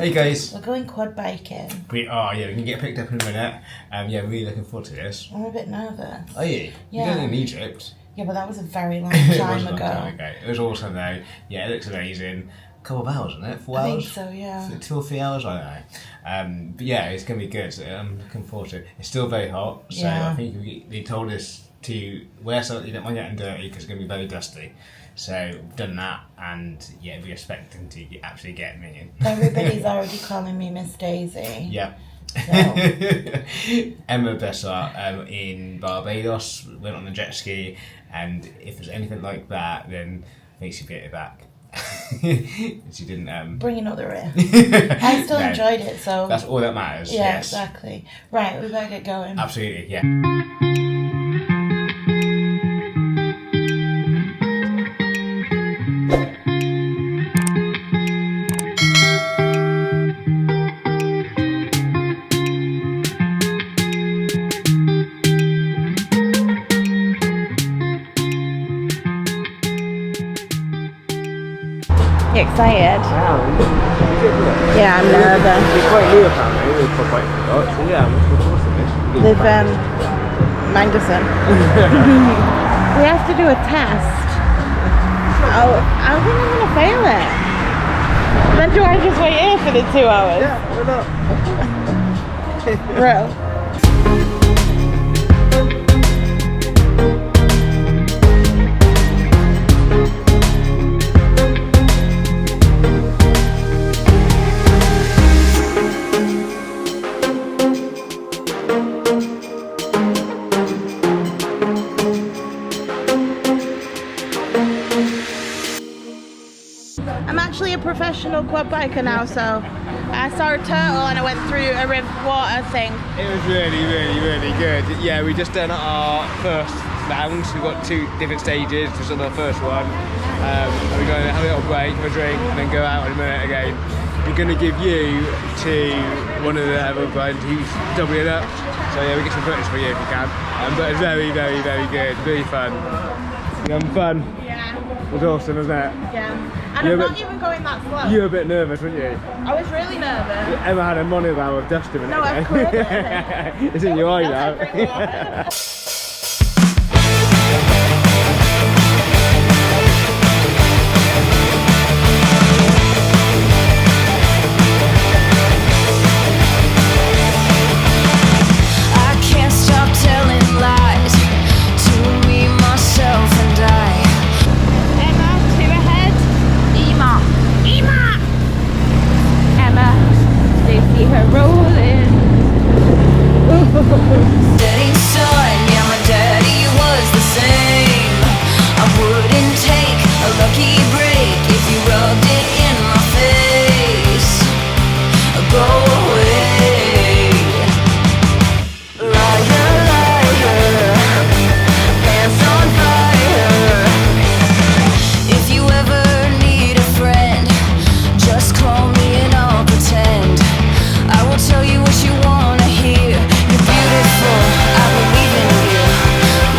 Hey guys. We're going quad biking. We can get picked up in a minute. Yeah, really looking forward to this. I'm a bit nervous. Are you? Yeah. You're going in Egypt. Yeah, but that was a very long time ago. It was awesome though. Yeah, it looks amazing. A couple of hours, isn't it? 4 hours? I think so, yeah. 2 or 3 hours, I don't know. But yeah, it's going to be good. I'm looking forward to it. It's still very hot, so I think they told us to wear something you don't mind getting dirty because it's going to be very dusty. So we've done that, and yeah, we're expecting to actually get me in. Everybody's already calling me Miss Daisy. Yeah. So. Emma Bessart in Barbados went on a jet ski, and if there's anything like that, then I think she'll get it back. She didn't. Bring another in. I still enjoyed it, so that's all that matters. Yeah, yes. exactly. Right, we better get going. Absolutely, yeah. You excited? Yeah, I'm nervous. It's quite new apparently, for quite so yeah, I'm looking forward to this. They've Manderson. We have to do a test. Oh, I think I'm gonna fail it. Then do I just wait here for the 2 hours? Yeah, why not? Real. I'm actually a professional quad biker now, so I saw a turtle and I went through a river water thing. It was really good. Yeah, we just done our first round. We've got 2 different stages. Just on the first one. And we're going to have a little break, have a drink, and then go out in a minute again. We're going to give you to one of the other guys who's doubling up. So yeah, we get some footage for you if you can. But it's very good. Really fun. You having fun? Yeah. It was awesome, wasn't it? Yeah. And I'm not even going that slow. You were a bit nervous, weren't you? I was really nervous. Emma had a monorail of dust in it. No, of course I didn't. It's in your eye now. Setting sun, yeah, my daddy was the same. I wouldn't take a lucky break if you rubbed it in my face. Go away, liar, liar, pants on fire. If you ever need a friend, just call me and I'll pretend. I will tell you what you wanna hear. Beautiful, I believe in you.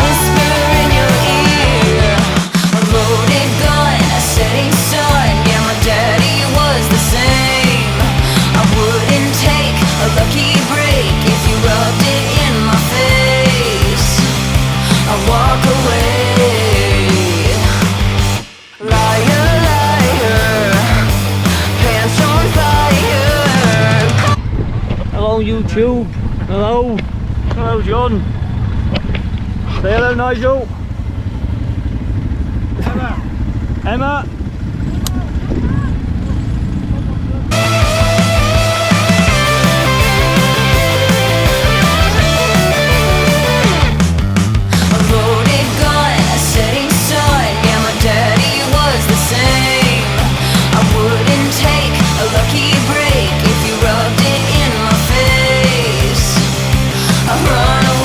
Whisper in your ear. A loaded gun, a setting sun. Yeah, my daddy was the same. I wouldn't take a lucky break if you rubbed it in my face. I'd walk away. Liar, liar, pants on fire. Hello YouTube. Hello. Hello John. Say hello Nigel. Emma. A loaded gun, a setting sun. Yeah, my daddy was the same. I wouldn't take a lucky break if you rubbed it in my face. I'd run away.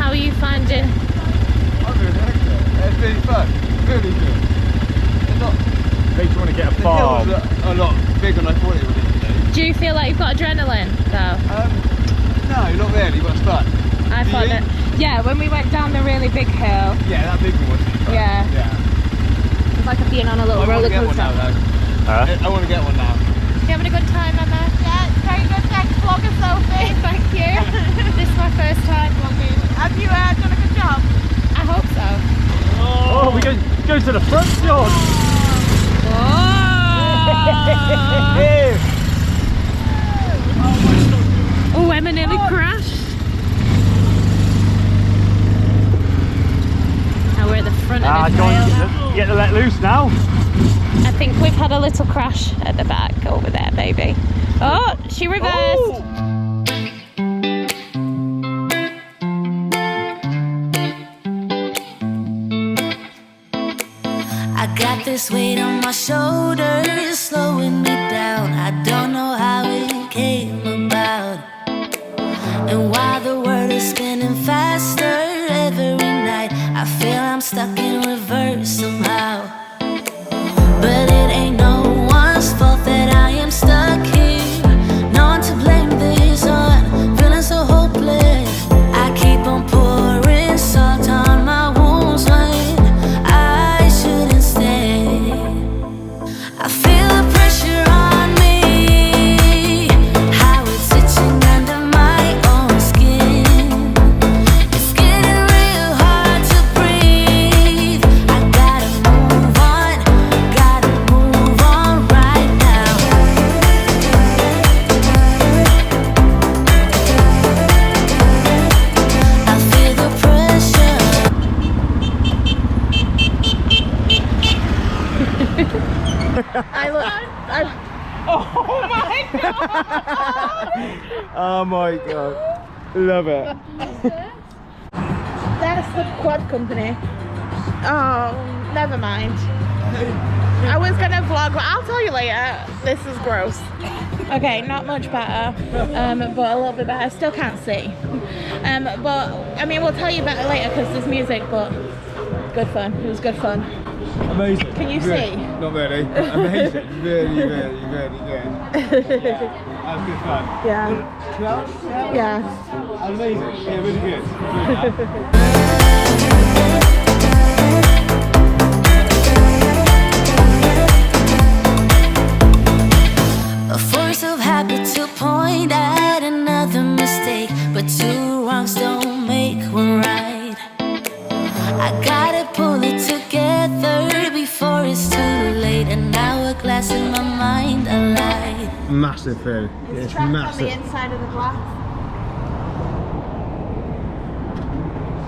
How are you finding? I'm really like it. It's really fun. Really good. It's not. Makes you want to get a The farm. hills are a lot bigger than I thought it would be. Do you feel like you've got adrenaline though? No, not really, but it's fun. I found you? it. Yeah, when we went down the really big hill. Yeah, that big one was really fun. Yeah. Yeah. It's like being on a little I want roller to get one coaster. now, though. Huh? I want to get one now. You having a good time, Emma? Yeah, it's very good. Thanks, vlogger Sophie. Thank you. This is my first time vlogging. Have you done a good job? I hope so. Oh, we go to the front yard. Oh, Emma nearly crashed. Now we're at the front of the Go trail on, now. get the let loose now. I think we've had a little crash at the back over there, baby. Oh, she reversed. Oh. I got this weight on my shoulders, slowing me down. I don't know how it came about. And while the world is spinning faster every night, I feel I'm stuck in reverse somehow. But it ain't no one's fault that I am stuck here. No one to blame this on, feeling so hopeless. I keep on pouring salt on my wounds when I shouldn't stay. I feel the pressure on me, how it's itching under my own skin. It's getting real hard to breathe. I gotta move on right now. I feel the pressure. Oh my god. Love it. That's the quad company. Oh, never mind. I was gonna vlog, but I'll tell you later. This is gross. Okay, not much better, but a little bit better. I still can't see. But I mean, we'll tell you better later because there's music. But good fun. It was good fun. Amazing. Can you Really. see? Not really. Amazing. Really good. That was good fun. Yeah. 2 hours? Yeah. Amazing. Yeah, really good. A force of habit to point at another mistake, but two wrongs don't make one right. I gotta pull it together before it's too late. An hourglass in my mind, a lie. Massive thing. It's massive. inside of the glass.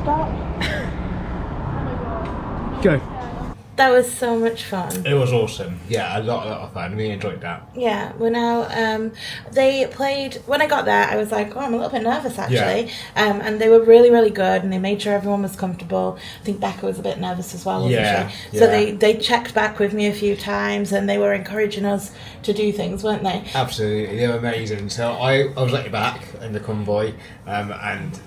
Stop. Go. That was so much fun. It was awesome. Yeah, a lot of fun. We enjoyed that. Yeah, we're now, they played, when I got there, I was like, oh, I'm a little bit nervous actually. Yeah. And they were really, really good and they made sure everyone was comfortable. I think Becca was a bit nervous as well, wasn't Yeah, she? So yeah. they checked back with me a few times and they were encouraging us to do things, weren't they? Absolutely, they were amazing. So I was at the back in the convoy, and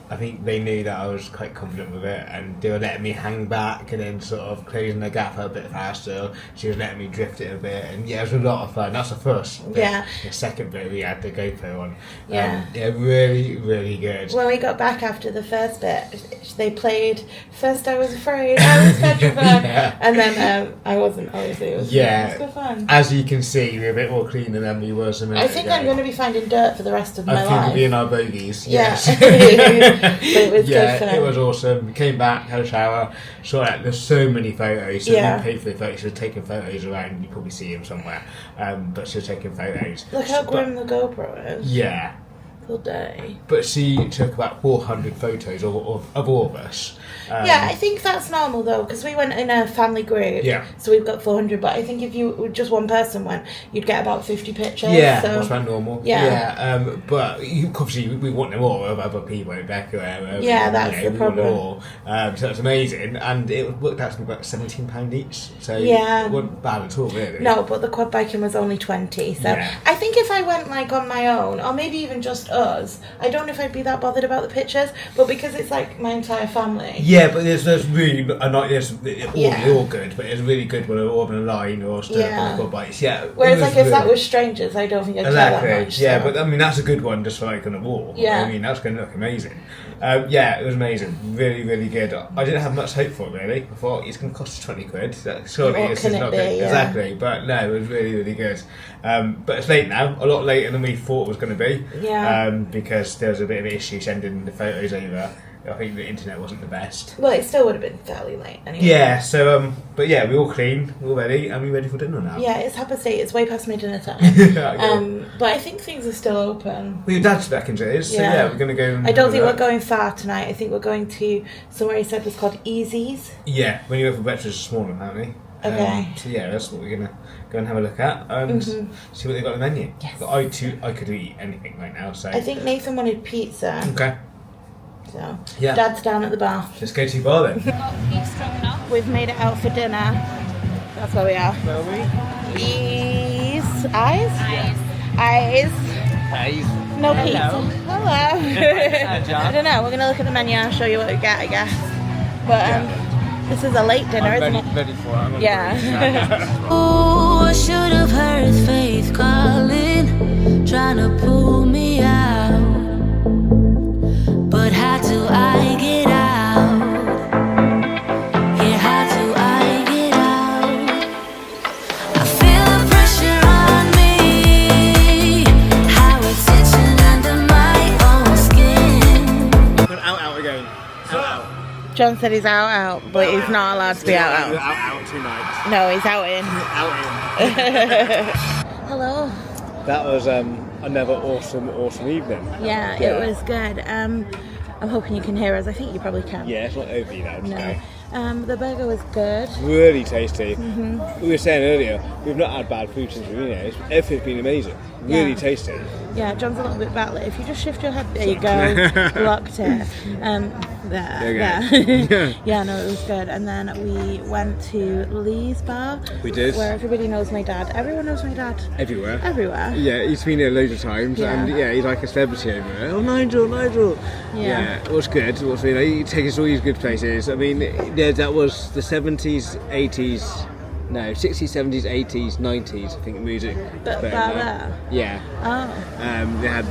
I think they knew that I was quite confident with it, and they were letting me hang back and then sort of closing the gap a bit faster. She was letting me drift it a bit, and yeah, it was a lot of fun. That's the first bit. Yeah. The second bit we had the GoPro on. Yeah. Yeah, really, really good. When we got back after the first bit, they played First I Was Afraid, I Was Petrified, Yeah. and then I wasn't, obviously. It was good fun. As you can see, we're a bit more cleaner than we were some minutes I think ago. I'm going to be finding dirt for the rest of my I think life. we'll be in our bogies. Yeah. Yes. But it was Yeah, good fun. it was awesome. We came back, had a shower, saw that there's so many photos. So Yeah. we paid for the photos. She was taking photos around. You probably see them somewhere. But she was taking photos. Look how But- grim the GoPro is. Yeah. Good day. But she took about 400 photos of all of us. Yeah, I think that's normal though, because we went in a family group. Yeah. So we've got 400, but I think if you just one person went, you'd get about 50 pictures. Yeah, so. that's about normal. Yeah. But obviously we want them all of other people in Becca. Yeah, that's the we want them problem. all. So that's amazing, and it worked out to be about £17 each. So Yeah. it wasn't bad at all, really. No, but the quad biking was only 20. So Yeah. I think if I went like on my own, or maybe even just us, I don't know if I'd be that bothered about the pictures, but because it's like my entire family. Yeah, but there's really not all good, but it's really good when we're all on a line or stuff on the bikes. Yeah. Whereas like if that was strangers, I don't think I'd care that much. Yeah, so. but I mean that's a good one just for like on a wall. Yeah. I mean that's going to look amazing. Yeah, it was amazing. Really, really good. I didn't have much hope for it really. I thought it's going to cost us 20 quid. Surely What this can is it not be? good. Yeah. Exactly. But no, it was really, really good. But it's late now. A lot later than we thought it was going to be. Yeah. Because there was a bit of an issue sending the photos over. I think the internet wasn't the best. Well, it still would have been fairly late anyway. Yeah, so, but yeah, we're all clean, we're all ready, and we're ready for dinner now. Yeah, it's 8:30, it's way past my dinner time. But I think things are still open. Well, your dad's back in Jay's, so yeah, we're going to go and I don't have a think we're look. going far tonight. I think we're going to somewhere he said was called Easy's. Yeah, when you went for breakfast this morning, haven't we? Okay. So yeah, that's what we're going to go and have a look at and see what they've got on the menu. Yes. But I could eat anything right now, so... I think Nathan wanted pizza. Okay. So, Yeah. Dad's down at the bar. Let's go to the bar then. We've made it out for dinner. That's where we are. Where are we? Eyes? Eyes. No Hello. pizza. Hello. I don't know. We're going to look at the menu and show you what we get, I guess. But this is a late dinner, isn't it? ready for it. Yeah. Oh, I should have heard faith calling, trying to pull me out. But how do I get out? Yeah, how do I get out? I feel the pressure on me, how it's itching under my own skin. Out again. Out. John said he's out, but he's not allowed to be out. Out tonight. No, he's out in. Out Hello. That was another awesome evening. Yeah, it was good. I'm hoping you can hear us. I think you probably can. Yeah, it's not overly loud today. No. The burger was good. Really tasty. We were saying earlier, we've not had bad food since we've been here. Everything's been amazing. Really tasty. Yeah, John's a little bit battly. If you just shift your head, there you go. Blocked it. There. Yeah, no, it was good. And then we went to Lee's bar. We did. Where everybody knows my dad. Everyone knows my dad. Everywhere. Everywhere. Yeah, he's been here loads of times, Yeah. and yeah, he's like a celebrity over there. Oh, Nigel. Yeah. It was good. It was, you know, he takes us to all these good places. I mean, yeah, that was the 70s, 80s. No, 60s, 70s, 80s, 90s, I think music. But there? Yeah. Oh. They had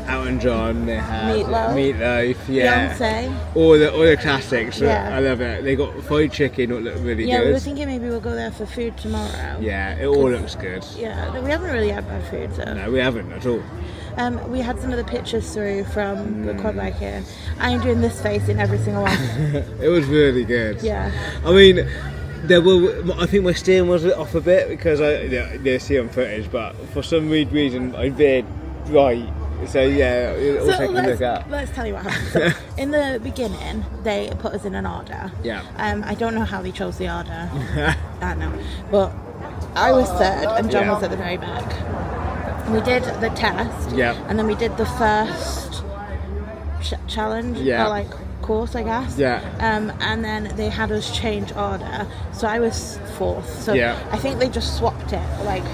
Elton John, they had Meatloaf. yeah. Beyonce. All the classics. Yeah. I love it. They got fried chicken, that looked really Yeah, good. we were thinking maybe we'll go there for food tomorrow. Yeah, it all looks good. Yeah, we haven't really had bad food, so. No, we haven't at all. We had some of the pictures through from the quad bike here. I'm doing this face in every single one. It was really good. Yeah. I mean, I think my steering was off a bit because I see on footage, but for some weird reason I veered right. So yeah, it also can look at. Let's tell you what happened. So, in the beginning, they put us in an order. Yeah. I don't know how they chose the order. I don't know. But I was third and John was at the very back. We did the test. Yeah. And then we did the first challenge. Yeah. Or like course, I guess. Yeah. And then they had us change order. So I was fourth. So Yeah. I think they just swapped it, like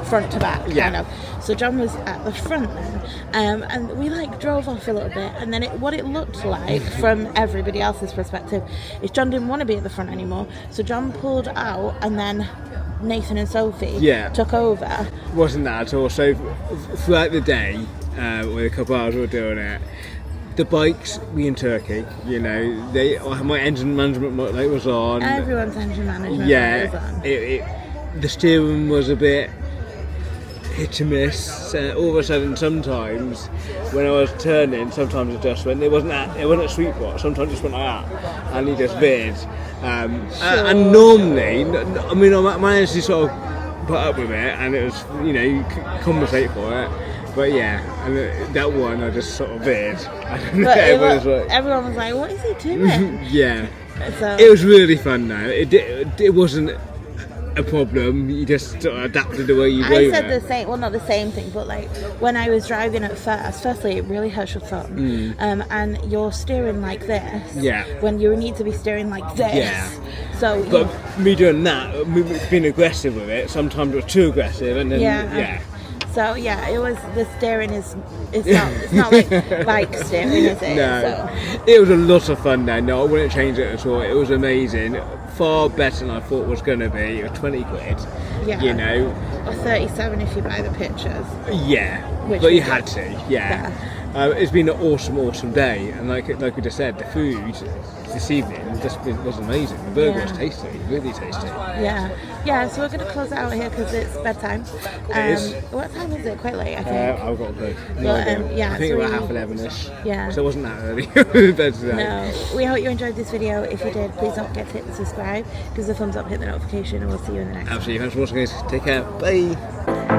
front to back, kind of. So John was at the front then, and we like drove off a little bit, and then what it looked like from everybody else's perspective is John didn't want to be at the front anymore. So John pulled out, and then Nathan and Sophie took over. Wasn't that at all? So throughout the day, with a couple hours we were doing it. The bikes, we in Turkey, you know, my engine management light was on. Everyone's engine management Yeah, was on. The steering was a bit hit and miss. All of a sudden, sometimes when I was turning, sometimes it just went. It wasn't a sweet spot. Sometimes it just went like that, and he just veered. And normally, I mean, I managed to sort of put up with it, and it was, you know, you compensate for it. But yeah, and that one I just sort of veered. But everyone was like, "What is he doing?" Yeah. So, It was really fun though. It wasn't a problem. You just sort of adapted the way you drove. I said the same, well, not the same thing, but like when I was driving at firstly, it really hurts your thumb. And you're steering like this. Yeah. When you need to be steering like this. Yeah. So. But me doing that, me being aggressive with it, sometimes it was too aggressive, and then Yeah. So yeah, it was the steering is it's not like bike steering, is it? No, So, it was a lot of fun though. No, I wouldn't change it at all. It was amazing. Far better than I thought it was going to be. It was 20 quid. yeah. You know. Or 37 if you buy the pictures. Yeah. Which but we you did. had to. Yeah. It's been an awesome day, and like we just said, the food this evening was amazing. The burger was tasty, really tasty. Yeah. So we're gonna close it out here because it's bedtime. It is. What time is it? Quite late, I think. I've got to go. No Well, idea. yeah, I think so about we- 11ish. Yeah. So it wasn't that early. in bed today. No, we hope you enjoyed this video. If you did, please don't forget to hit the subscribe, give us a thumbs up, hit the notification, and we'll see you in the next one. Absolutely. Thanks for watching, guys. Take care. Bye.